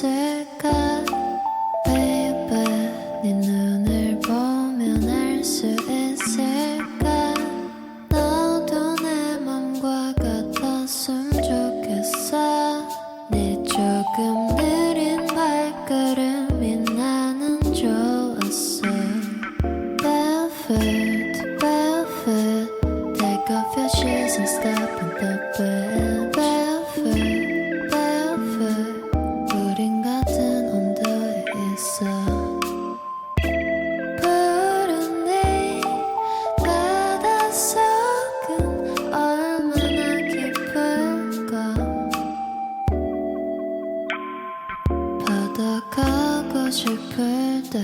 있을까 baby 네 눈을 보면 알 수 있을까 너도 내 맘과 같았으면 좋겠어 네 조금 느린 발걸음이 나는 좋았어 Barefoot, barefoot Take off your shoes and step in the bed Barefoot, barefoot 우린 같은 온도에 있어 푸른 네 바닷속은 얼마나 깊을까 바다 가고 싶을 때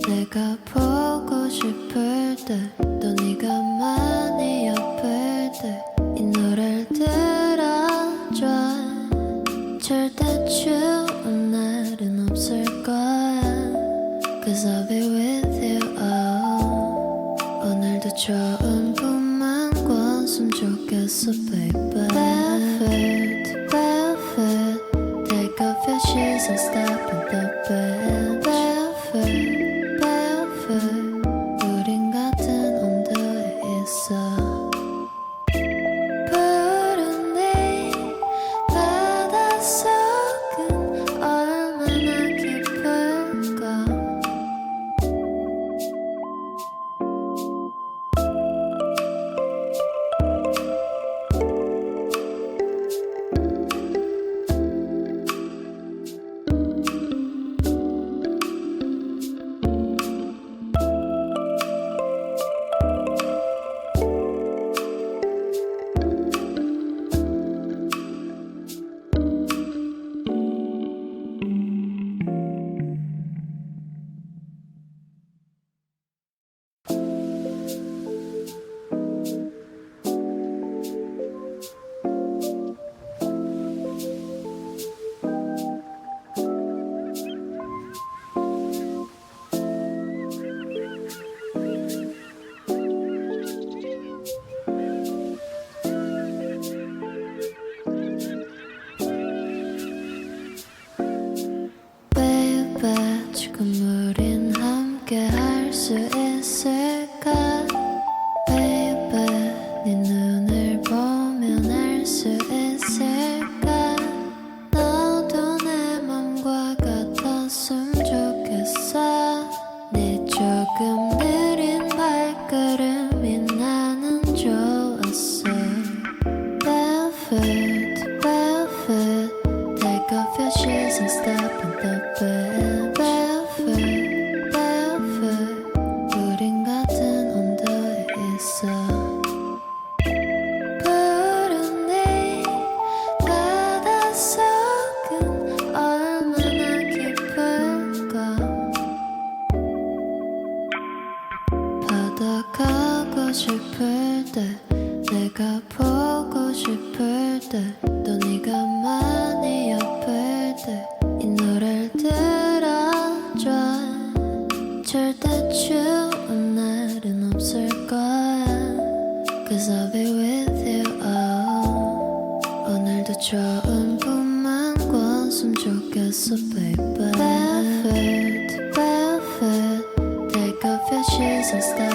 내가 보고 싶을 때 또 네가 많이 아플 때 이 노래를 들어줘 절대 추운 날은 없을 거야 Cause I'll be with you oh. 오늘도 좋은 꿈만 꿨으면 좋겠어 baby Barefoot, barefoot Take off your shoes and step in the bed Barefoot, barefoot 우린 같은 온도에 있어 푸른 네 바닷속은 얼마나 깊을까 Baby 지금 우린 함께 할 수 있을까 Baby 네 눈을 보면 알 수 있을까 너도 내 맘과 같았으면 좋겠어 네 조금 느린 발걸음이 나는 좋았어 Barefoot, barefoot Take off your shoes and step in the bed Barefoot, barefoot 우린 같은 온도에 있어 푸른 네 바닷속은 얼마나 깊을까 바다 가고 싶을 때 내가 보고 싶을 때 또 네가 많이 아플 때 이 노래를 들어줘 절대 추운 날은 없을 거야 Cause I'll be with you oh. 오늘도 좋은 꿈만 꿨으면 좋겠어 baby Barefoot, barefoot Take off your shoes and step